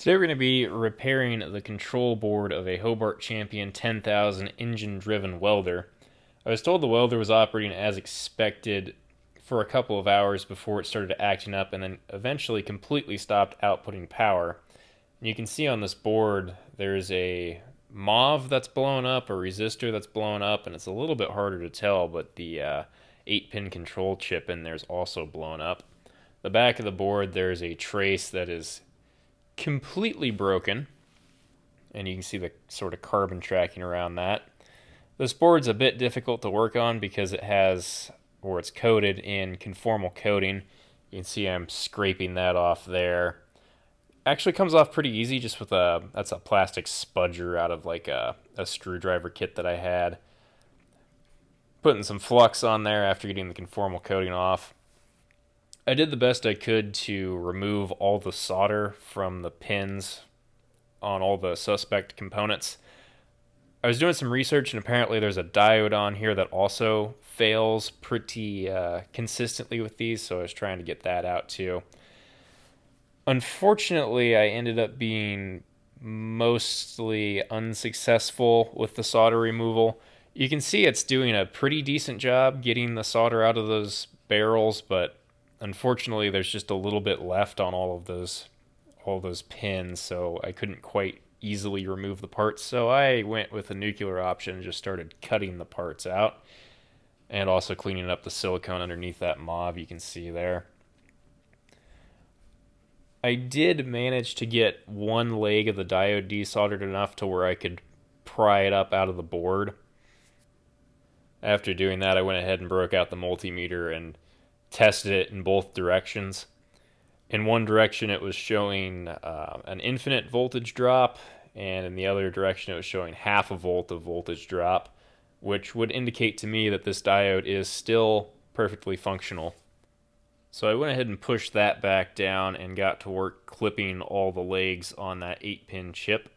Today we're going to be repairing the control board of a Hobart Champion 10,000 engine-driven welder. I was told the welder was operating as expected for a couple of hours before it started acting up and then eventually completely stopped outputting power. And you can see on this board there's a MOV that's blown up, a resistor that's blown up, and it's a little bit harder to tell, but the 8-pin control chip in there's also blown up. The back of the board there's a trace that is completely broken, and you can see the sort of carbon tracking around that. This board's a bit difficult to work on because it's coated in conformal coating. You can see I'm scraping that off there. Actually comes off pretty easy just with that's a plastic spudger out of like a screwdriver kit that I had. Putting some flux on there after getting the conformal coating off. I did the best I could to remove all the solder from the pins on all the suspect components. I was doing some research, and apparently there's a diode on here that also fails pretty consistently with these, so I was trying to get that out too. Unfortunately, I ended up being mostly unsuccessful with the solder removal. You can see it's doing a pretty decent job getting the solder out of those barrels, but unfortunately there's just a little bit left on all those pins, so I couldn't quite easily remove the parts. So I went with the nuclear option and just started cutting the parts out and also cleaning up the silicone underneath that MOV you can see there. I did manage to get one leg of the diode desoldered enough to where I could pry it up out of the board. After doing that, I went ahead and broke out the multimeter and tested it in both directions. In one direction it was showing an infinite voltage drop, and in the other direction it was showing half a volt of voltage drop, which would indicate to me that this diode is still perfectly functional. So I went ahead and pushed that back down and got to work clipping all the legs on that 8-pin chip.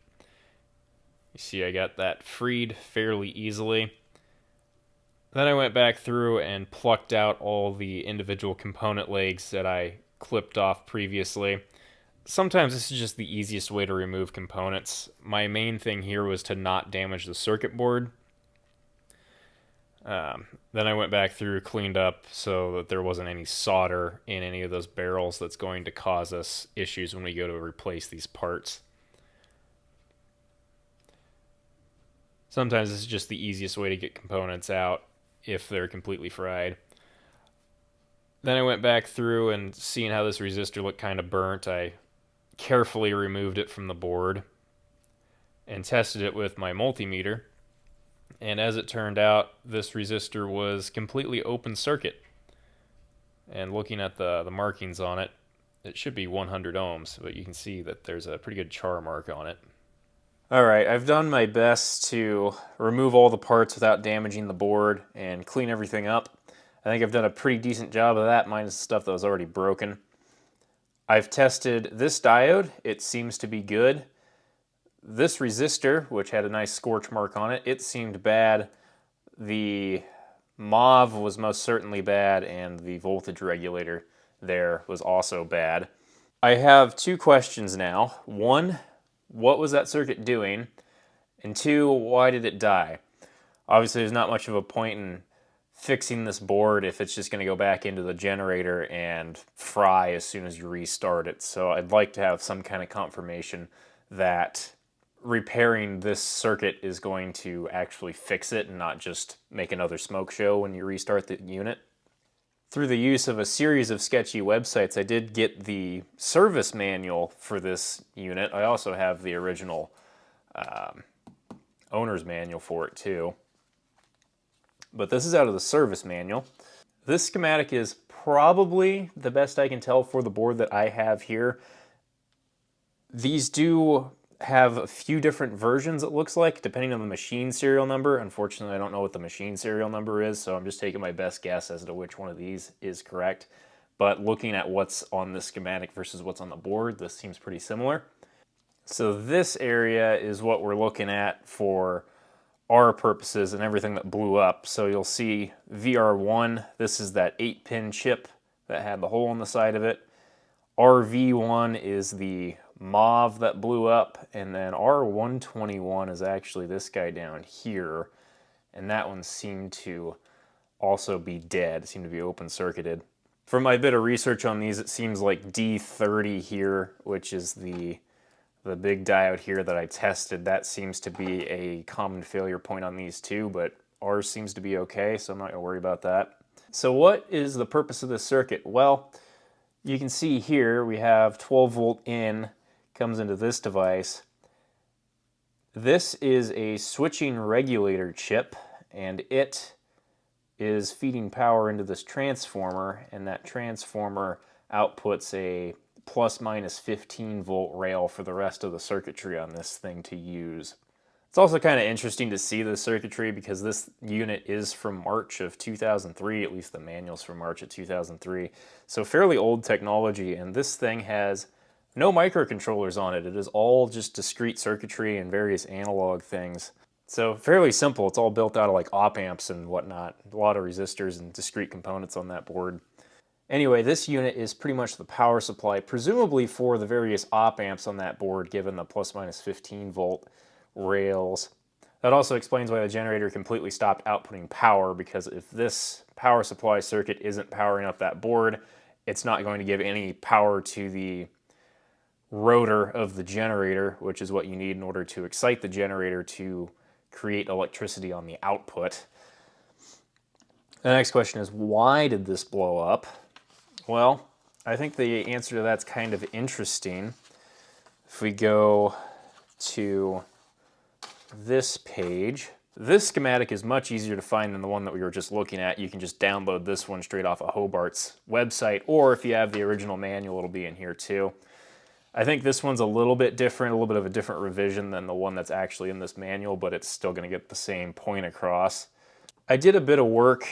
You see I got that freed fairly easily. Then I went back through and plucked out all the individual component legs that I clipped off previously. Sometimes this is just the easiest way to remove components. My main thing here was to not damage the circuit board. Then I went back through, cleaned up so that there wasn't any solder in any of those barrels that's going to cause us issues when we go to replace these parts. Sometimes this is just the easiest way to get components out if they're completely fried. Then I went back through and seeing how this resistor looked kind of burnt, I carefully removed it from the board and tested it with my multimeter. And as it turned out, this resistor was completely open circuit. And looking at the markings on it, it should be 100 ohms, but you can see that there's a pretty good char mark on it. Alright, I've done my best to remove all the parts without damaging the board and clean everything up. I think I've done a pretty decent job of that, minus the stuff that was already broken. I've tested this diode, it seems to be good. This resistor, which had a nice scorch mark on it, it seemed bad. The MOV was most certainly bad, and the voltage regulator there was also bad. I have two questions now. One, what was that circuit doing? And two, why did it die? Obviously there's not much of a point in fixing this board if it's just going to go back into the generator and fry as soon as you restart it. So I'd like to have some kind of confirmation that repairing this circuit is going to actually fix it and not just make another smoke show when you restart the unit. Through the use of a series of sketchy websites, I did get the service manual for this unit. I also have the original owner's manual for it too. But this is out of the service manual. This schematic is probably the best I can tell for the board that I have here. These do have a few different versions, it looks like, depending on the machine serial number. Unfortunately, I don't know what the machine serial number is, so I'm just taking my best guess as to which one of these is correct. But looking at what's on the schematic versus what's on the board, this seems pretty similar. So this area is what we're looking at for our purposes and everything that blew up. So you'll see VR1, this is that 8-pin chip that had the hole in the side of it. RV1 is the mauve that blew up, and then R121 is actually this guy down here, and that one seemed to also be dead, seemed to be open circuited. From my bit of research on these, it seems like D30 here, which is the big diode here that I tested, that seems to be a common failure point on these too, but ours seems to be okay, so I'm not going to worry about that. So what is the purpose of this circuit? Well, you can see here we have 12 volt in, comes into this device. This is a switching regulator chip, and it is feeding power into this transformer, and that transformer outputs a plus minus 15 volt rail for the rest of the circuitry on this thing to use. It's also kind of interesting to see the circuitry because this unit is from March of 2003, at least the manual's from March of 2003. So fairly old technology, and this thing has no microcontrollers on it. It is all just discrete circuitry and various analog things. So fairly simple. It's all built out of like op amps and whatnot. A lot of resistors and discrete components on that board. Anyway, this unit is pretty much the power supply, presumably for the various op amps on that board, given the plus minus 15 volt rails. That also explains why the generator completely stopped outputting power, because if this power supply circuit isn't powering up that board, it's not going to give any power to the rotor of the generator, which is what you need in order to excite the generator to create electricity on the output. The next question is, why did this blow up? Well, I think the answer to that's kind of interesting. If we go to this page, this schematic is much easier to find than the one that we were just looking at. You can just download this one straight off of Hobart's website, or if you have the original manual, it'll be in here too. I think this one's a little bit different, a little bit of a different revision than the one that's actually in this manual, but it's still going to get the same point across. I did a bit of work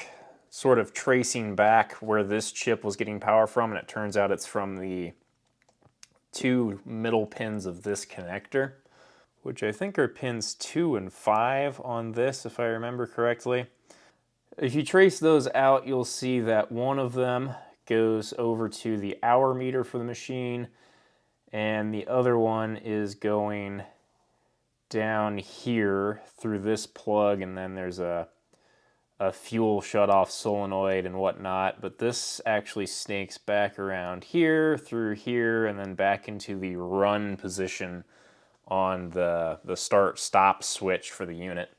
sort of tracing back where this chip was getting power from, and it turns out it's from the two middle pins of this connector, which I think are pins 2 and 5 on this, if I remember correctly. If you trace those out, you'll see that one of them goes over to the hour meter for the machine, and the other one is going down here through this plug, and then there's a fuel shut-off solenoid and whatnot, but this actually snakes back around here, through here, and then back into the run position on the start-stop switch for the unit.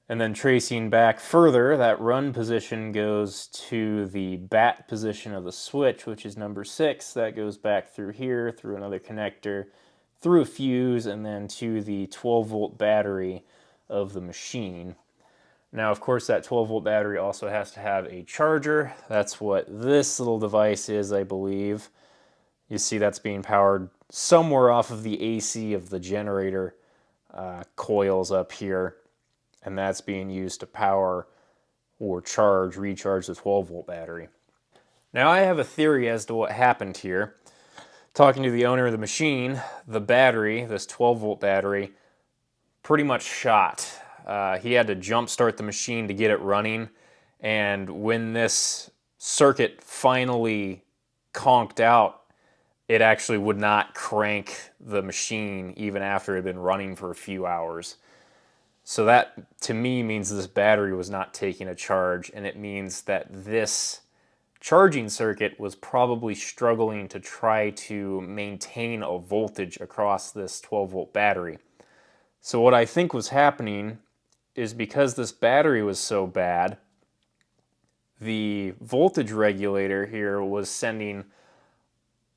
And then tracing back further, that run position goes to the bat position of the switch, which is number 6. That goes back through here, through another connector, through a fuse, and then to the 12-volt battery of the machine. Now, of course, that 12-volt battery also has to have a charger. That's what this little device is, I believe. You see that's being powered somewhere off of the AC of the generator coils up here, and that's being used to power or recharge the 12-volt battery. Now, I have a theory as to what happened here. Talking to the owner of the machine, the battery, this 12-volt battery, pretty much shot. He had to jump start the machine to get it running, and when this circuit finally conked out, it actually would not crank the machine even after it had been running for a few hours. So that, to me, means this battery was not taking a charge, and it means that this charging circuit was probably struggling to try to maintain a voltage across this 12-volt battery. So what I think was happening is, because this battery was so bad, the voltage regulator here was sending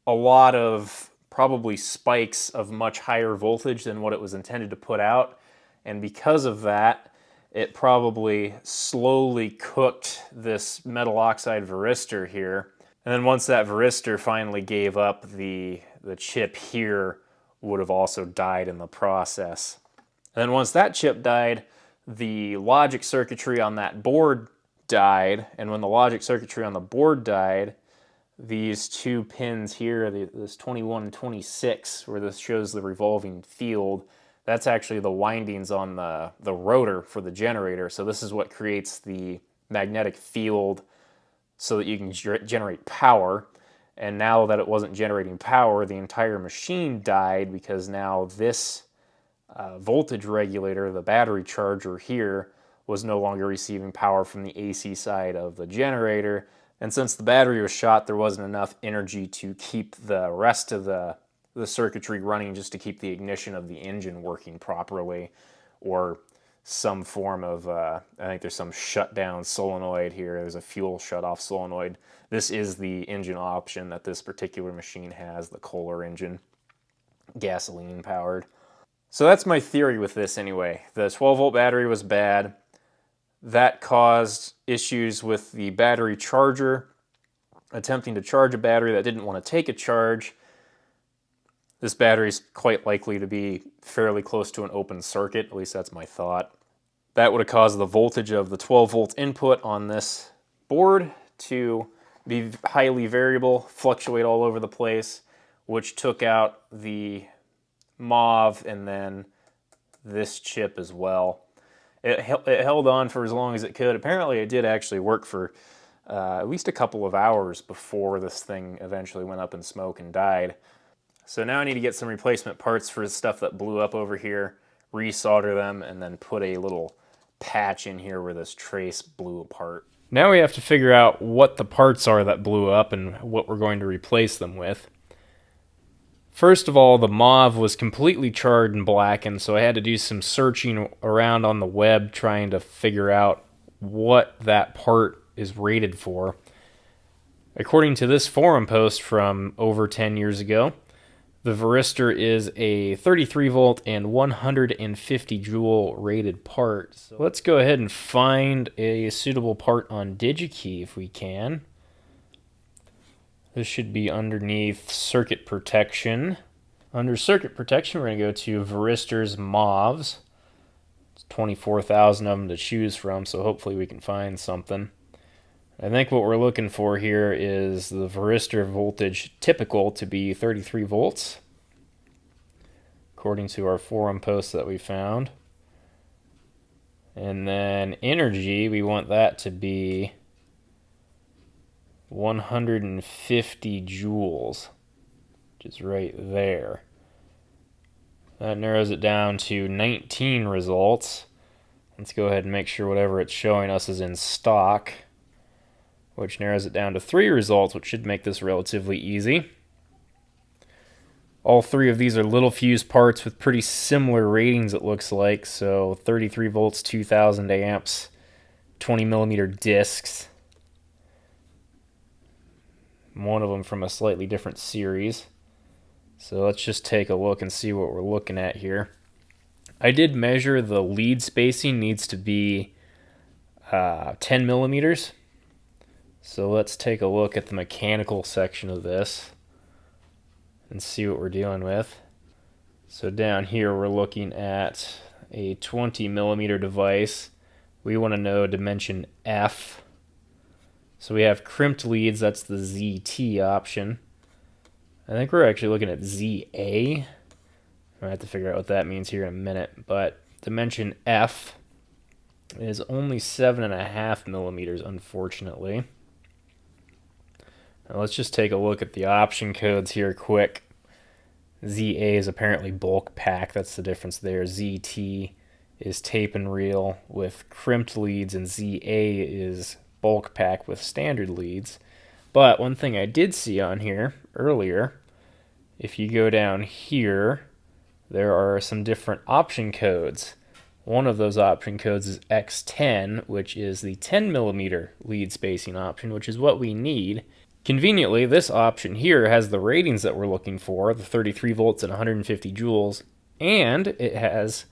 a lot of probably spikes of much higher voltage than what it was intended to put out, and because of that, it probably slowly cooked this metal oxide varistor here. And then once that varistor finally gave up, the chip here would have also died in the process. And then once that chip died, the logic circuitry on that board died, and when the logic circuitry on the board died, these two pins here, this 21 and 26, where this shows the revolving field, that's actually the windings on the rotor for the generator. So this is what creates the magnetic field so that you can generate power. And now that it wasn't generating power, the entire machine died because now this voltage regulator, the battery charger here, was no longer receiving power from the AC side of the generator. And since the battery was shot, there wasn't enough energy to keep the rest of the circuitry running, just to keep the ignition of the engine working properly, or some form of, I think there's some shutdown solenoid here. There's a fuel shutoff solenoid. This is the engine option that this particular machine has, the Kohler engine, gasoline powered. So that's my theory with this anyway. The 12 volt battery was bad. That caused issues with the battery charger, attempting to charge a battery that didn't want to take a charge. This battery is quite likely to be fairly close to an open circuit, at least that's my thought. That would have caused the voltage of the 12 volt input on this board to be highly variable, fluctuate all over the place, which took out the mauve and then this chip as well. It held on for as long as it could. Apparently it did actually work for at least a couple of hours before this thing eventually went up in smoke and died. So now I need to get some replacement parts for the stuff that blew up over here, resolder them, and then put a little patch in here where this trace blew apart. Now we have to figure out what the parts are that blew up and what we're going to replace them with. First of all, the mauve was completely charred and blackened, so I had to do some searching around on the web trying to figure out what that part is rated for. According to this forum post from over 10 years ago, the varistor is a 33 volt and 150 joule rated part. So let's go ahead and find a suitable part on DigiKey if we can. This should be underneath circuit protection. Under circuit protection, we're going to go to varistors mauves. It's 24,000 of them to choose from, so hopefully we can find something. I think what we're looking for here is the varistor voltage typical to be 33 volts, according to our forum post that we found. And then energy, we want that to be 150 joules, which is right there. That narrows it down to 19 results. Let's go ahead and make sure whatever it's showing us is in stock, which narrows it down to 3 results, which should make this relatively easy. All 3 of these are little fuse parts with pretty similar ratings, it looks like. So 33 volts, 2000 amps, 20 millimeter discs. One of them from a slightly different series. So let's just take a look and see what we're looking at here. I did measure the lead spacing needs to be 10 millimeters. So let's take a look at the mechanical section of this and see what we're dealing with. So down here we're looking at a 20 millimeter device. We want to know dimension F. So we have crimped leads, that's the ZT option. I think we're actually looking at ZA. I have to figure out what that means here in a minute, but dimension F is only 7.5 millimeters, unfortunately. Now let's just take a look at the option codes here quick. ZA is apparently bulk pack, that's the difference there. ZT is tape and reel with crimped leads, and ZA is bulk pack with standard leads. But one thing I did see on here earlier, if you go down here, there are some different option codes. One of those option codes is X10, which is the 10 millimeter lead spacing option, which is what we need. Conveniently, this option here has the ratings that we're looking for, the 33 volts and 150 joules, and it has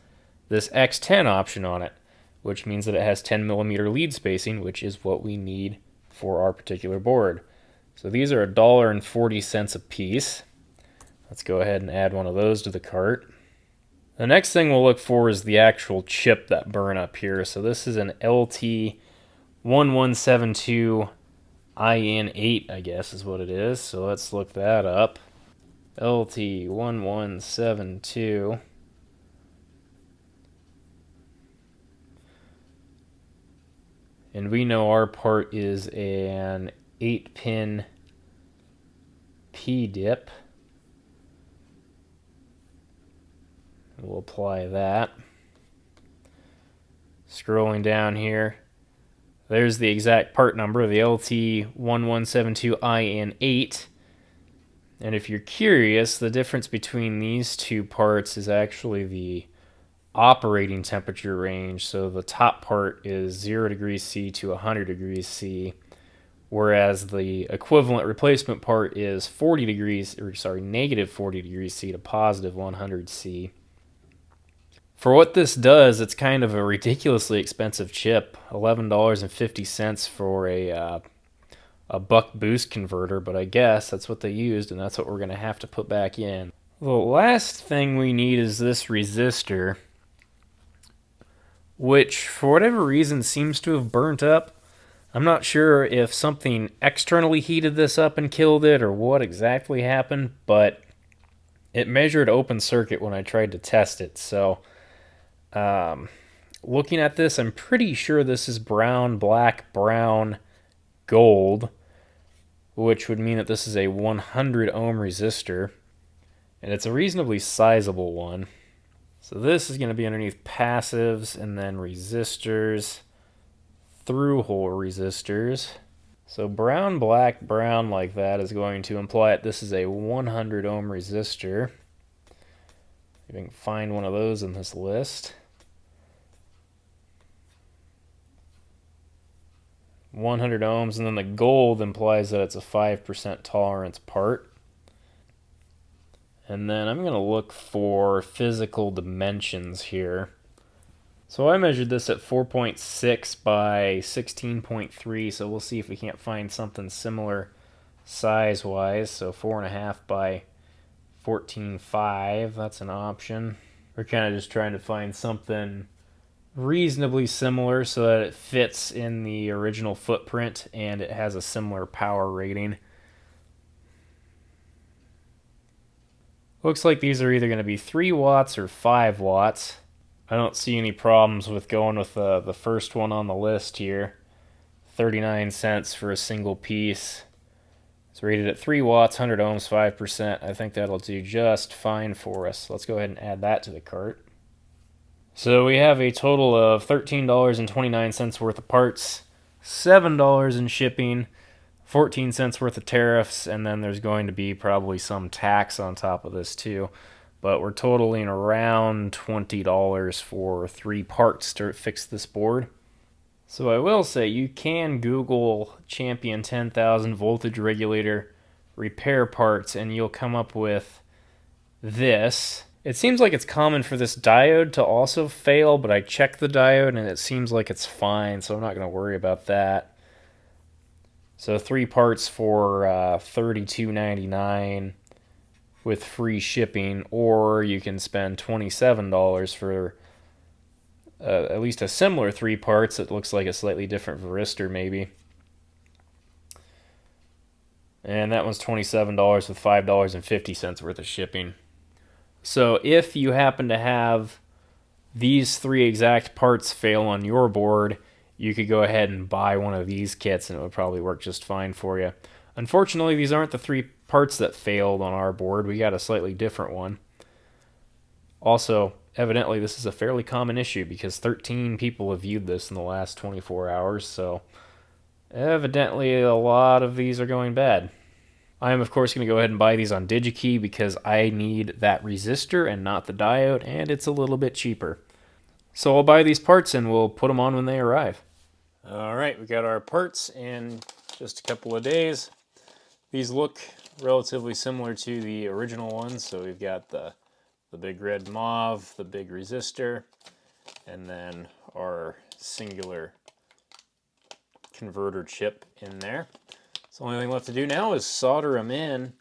this X10 option on it, which means that it has 10 millimeter lead spacing, which is what we need for our particular board. So these are $1.40 a piece. Let's go ahead and add one of those to the cart. The next thing we'll look for is the actual chip that burned up here. So this is an LT1172 IN8, I guess is what it is. So let's look that up. LT1172. And we know our part is an 8-pin P-dip. We'll apply that. Scrolling down here, there's the exact part number, the LT1172IN8. And if you're curious, the difference between these two parts is actually the operating temperature range. So the top part is 0 degrees C to 100 degrees C, whereas the equivalent replacement part is negative 40 degrees C to positive 100 C. For what this does, it's kind of a ridiculously expensive chip, $11.50 for a buck boost converter, but I guess that's what they used, and that's what we're going to have to put back in. The last thing we need is this resistor, which for whatever reason seems to have burnt up. I'm not sure if something externally heated this up and killed it or what exactly happened, but it measured open circuit when I tried to test it. So looking at this, I'm pretty sure this is brown, black, brown, gold, which would mean that this is a 100 ohm resistor, and it's a reasonably sizable one. So this is going to be underneath passives and then resistors, through-hole resistors. So brown, black, brown like that is going to imply that this is a 100 ohm resistor. If I can find one of those in this list. 100 ohms, and then the gold implies that it's a 5% tolerance part. And then I'm going to look for physical dimensions here. So I measured this at 4.6 by 16.3, so we'll see if we can't find something similar size-wise. So 4.5 by 14.5, that's an option. We're kind of just trying to find something reasonably similar so that it fits in the original footprint and it has a similar power rating. Looks like these are either going to be 3 watts or 5 watts. I don't see any problems with going with the first one on the list here. 39 cents for a single piece. It's rated at 3 watts, 100 ohms, 5%. I think that'll do just fine for us. Let's go ahead and add that to the cart. So we have a total of $13.29 worth of parts, $7 in shipping, 14 cents worth of tariffs, and then there's going to be probably some tax on top of this too. But we're totaling around $20 for 3 parts to fix this board. So I will say you can Google Champion 10,000 voltage regulator repair parts and you'll come up with this. It seems like it's common for this diode to also fail, but I checked the diode and it seems like it's fine, so I'm not going to worry about that. So 3 parts for $32.99 with free shipping, or you can spend $27 for at least a similar 3 parts. It looks like a slightly different varistor maybe. And that one's $27 with $5.50 worth of shipping. So if you happen to have these 3 exact parts fail on your board, you could go ahead and buy one of these kits and it would probably work just fine for you. Unfortunately, these aren't the 3 parts that failed on our board. We got a slightly different one. Also, evidently this is a fairly common issue because 13 people have viewed this in the last 24 hours, so evidently a lot of these are going bad. I am, of course, going to go ahead and buy these on DigiKey because I need that resistor and not the diode, and it's a little bit cheaper. So I'll buy these parts and we'll put them on when they arrive. Alright, we got our parts in just a couple of days. These look relatively similar to the original ones, so we've got the big red mauve, the big resistor, and then our singular converter chip in there. So the only thing left to do now is solder them in,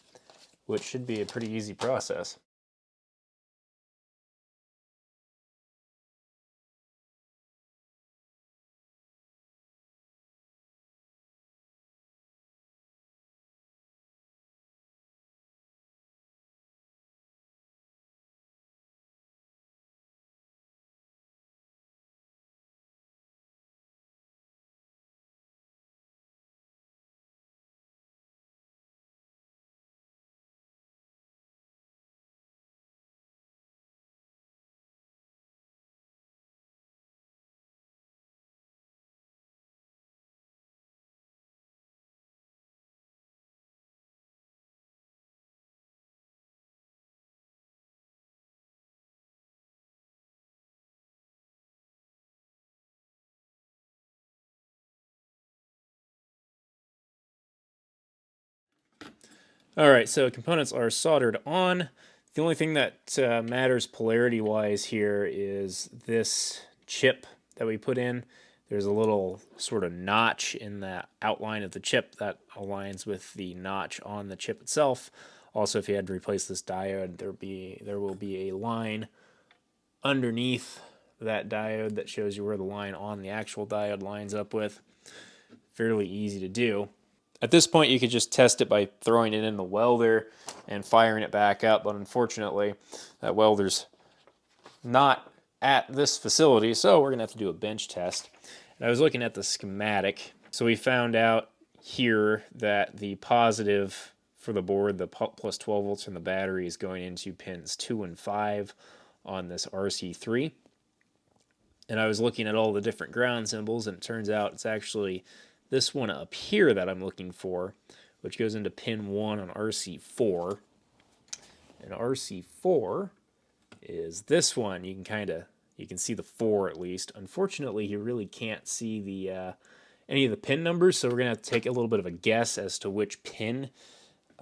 which should be a pretty easy process. All right, so components are soldered on. The only thing that matters polarity-wise here is this chip that we put in. There's a little sort of notch in the outline of the chip that aligns with the notch on the chip itself. Also, if you had to replace this diode, there will be a line underneath that diode that shows you where the line on the actual diode lines up with. Fairly easy to do. At this point, you could just test it by throwing it in the welder and firing it back up, but unfortunately, that welder's not at this facility, so we're going to have to do a bench test. And I was looking at the schematic, so we found out here that the positive for the board, the plus 12 volts from the battery, is going into pins 2 and 5 on this RC3. And I was looking at all the different ground symbols, and it turns out it's actually this one up here that I'm looking for, which goes into pin 1 on RC4. And RC4 is this one. You can see the 4 at least. Unfortunately, you really can't see the any of the pin numbers, so we're going to have to take a little bit of a guess as to which pin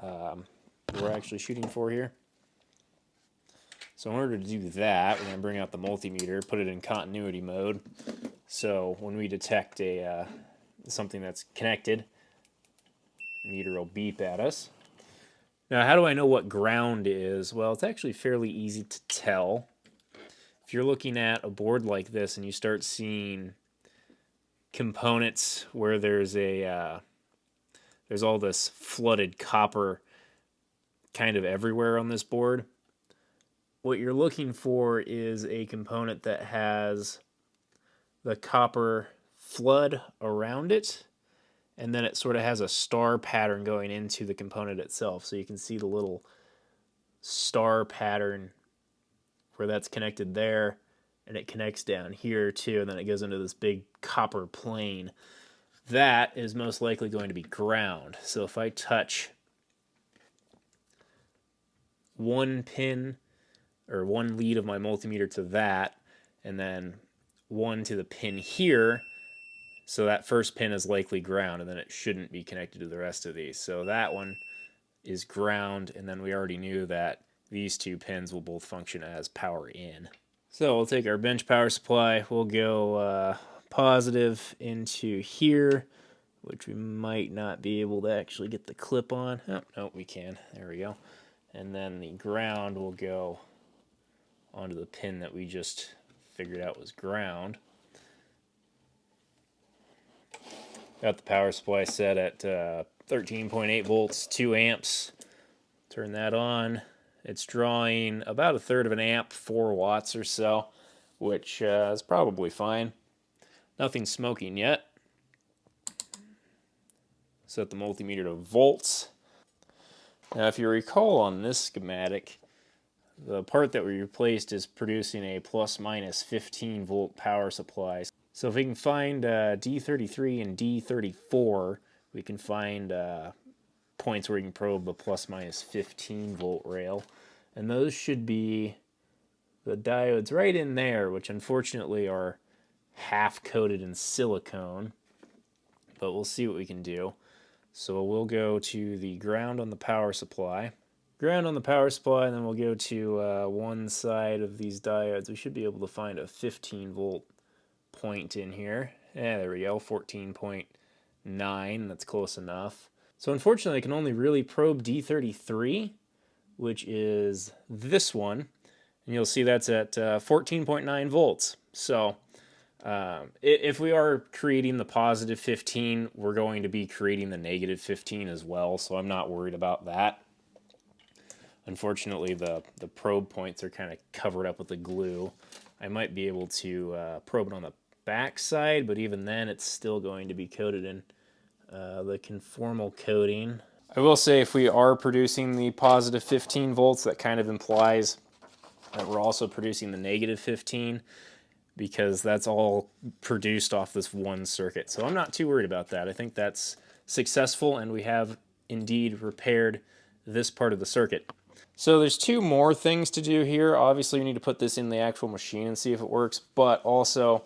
we're actually shooting for here. So in order to do that, we're going to bring out the multimeter, put it in continuity mode. So when we detect something that's connected, the meter will beep at us. Now, how do I know what ground is? Well, it's actually fairly easy to tell. If you're looking at a board like this and you start seeing components where there's all this flooded copper kind of everywhere on this board, what you're looking for is a component that has the copper flood around it, and then it sort of has a star pattern going into the component itself. So you can see the little star pattern where that's connected there, and it connects down here too, and then it goes into this big copper plane. That is most likely going to be ground. So if I touch one pin or one lead of my multimeter to that, and then one to the pin here, so that first pin is likely ground, and then it shouldn't be connected to the rest of these. So that one is ground, and then we already knew that these two pins will both function as power in. So we'll take our bench power supply, we'll go positive into here, which we might not be able to actually get the clip on. Oh, no, we can. There we go. And then the ground will go onto the pin that we just figured out was ground. Got the power supply set at 13.8 volts, 2 amps. Turn that on. It's drawing about 1/3 of an amp, 4 watts or so, which is probably fine. Nothing smoking yet. Set the multimeter to volts. Now, if you recall on this schematic, the part that we replaced is producing a plus minus 15 volt power supply. So if we can find D33 and D34, we can find points where we can probe the plus minus 15 volt rail. And those should be the diodes right in there, which unfortunately are half coated in silicone. But we'll see what we can do. So we'll go to the ground on the power supply. Ground on the power supply, and then we'll go to one side of these diodes. We should be able to find a 15 volt point in here. Yeah, there we go, 14.9, that's close enough. So unfortunately I can only really probe D33, which is this one, and you'll see that's at 14.9 volts. So if we are creating the positive 15, we're going to be creating the negative 15 as well, so I'm not worried about that. Unfortunately, the probe points are kind of covered up with the glue. I might be able to probe it on the back side, but even then it's still going to be coated in the conformal coating. I will say if we are producing the positive 15 volts, that kind of implies that we're also producing the negative 15, because that's all produced off this one circuit. So I'm not too worried about that. I think that's successful, and we have indeed repaired this part of the circuit. So there's 2 more things to do here. Obviously we need to put this in the actual machine and see if it works, but also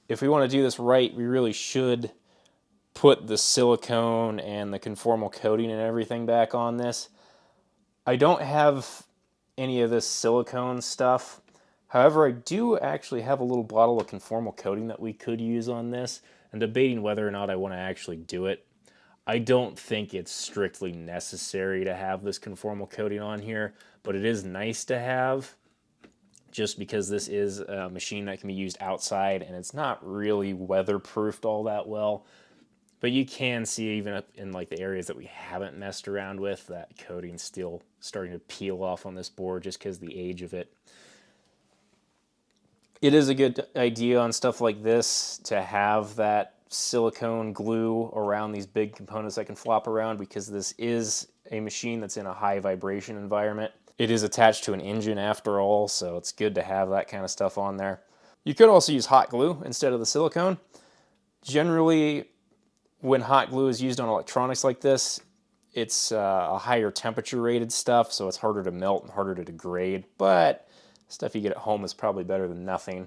if we want to do this right, we really should put the silicone and the conformal coating and everything back on this. I don't have any of this silicone stuff. However, I do actually have a little bottle of conformal coating that we could use on this. I'm debating whether or not I want to actually do it. I don't think it's strictly necessary to have this conformal coating on here, but it is nice to have just because this is a machine that can be used outside and it's not really weatherproofed all that well. But you can see even up in like the areas that we haven't messed around with, that coating's still starting to peel off on this board just because of the age of it. It is a good idea on stuff like this to have that silicone glue around these big components that can flop around, because this is a machine that's in a high vibration environment. It is attached to an engine after all, so it's good to have that kind of stuff on there. You could also use hot glue instead of the silicone. Generally, when hot glue is used on electronics like this, it's a higher temperature rated stuff, so it's harder to melt and harder to degrade, but stuff you get at home is probably better than nothing.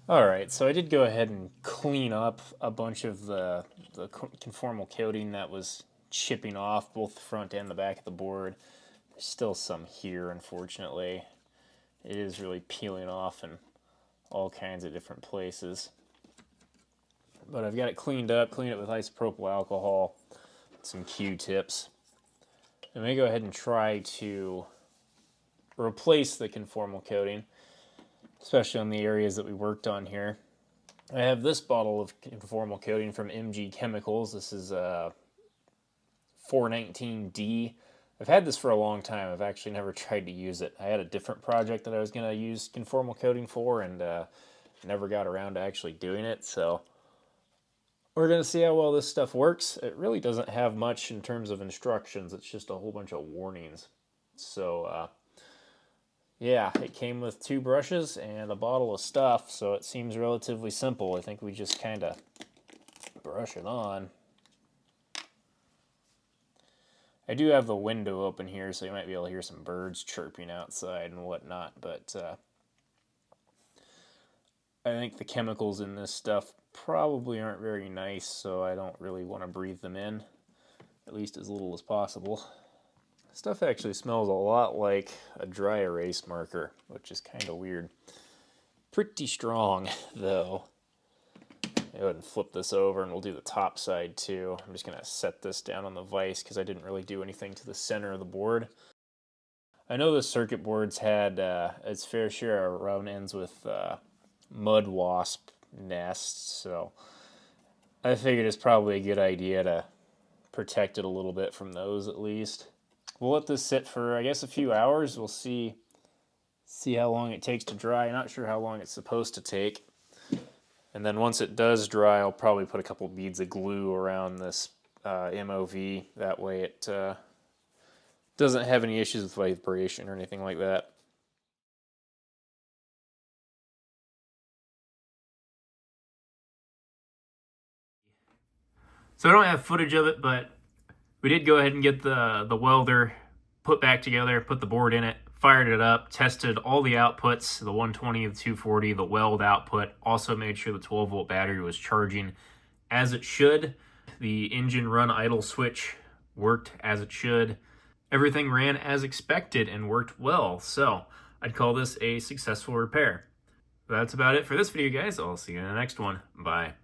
Alright, so I did go ahead and clean up a bunch of the conformal coating that was chipping off both the front and the back of the board. There's still some here, unfortunately. It is really peeling off in all kinds of different places. But I've got it cleaned up with isopropyl alcohol, some Q-tips. I may go ahead and try to replace the conformal coating, especially on the areas that we worked on here. I have this bottle of conformal coating from MG Chemicals. This is 419D. I've had this for a long time. I've actually never tried to use it. I had a different project that I was going to use conformal coating for, and never got around to actually doing it, so we're going to see how well this stuff works. It really doesn't have much in terms of instructions. It's just a whole bunch of warnings. So, yeah, it came with 2 brushes and a bottle of stuff, so it seems relatively simple. I think we just kind of brush it on. I do have the window open here, so you might be able to hear some birds chirping outside and whatnot, but I think the chemicals in this stuff probably aren't very nice, so I don't really want to breathe them in, at least as little as possible. Stuff actually smells a lot like a dry erase marker, which is kind of weird. Pretty strong, though. Go ahead and flip this over, and we'll do the top side too. I'm just going to set this down on the vise because I didn't really do anything to the center of the board. I know the circuit boards had its fair share of run-ins with mud wasp nests, so I figured it's probably a good idea to protect it a little bit from those at least. We'll let this sit for, I guess, a few hours. We'll see how long it takes to dry. Not sure how long it's supposed to take. And then once it does dry, I'll probably put a couple beads of glue around this MOV. That way it doesn't have any issues with vibration or anything like that. So I don't have footage of it, but we did go ahead and get the welder put back together, put the board in it, fired it up, tested all the outputs, the 120, the 240, the weld output, also made sure the 12-volt battery was charging as it should. The engine run idle switch worked as it should. Everything ran as expected and worked well, so I'd call this a successful repair. That's about it for this video, guys. I'll see you in the next one. Bye.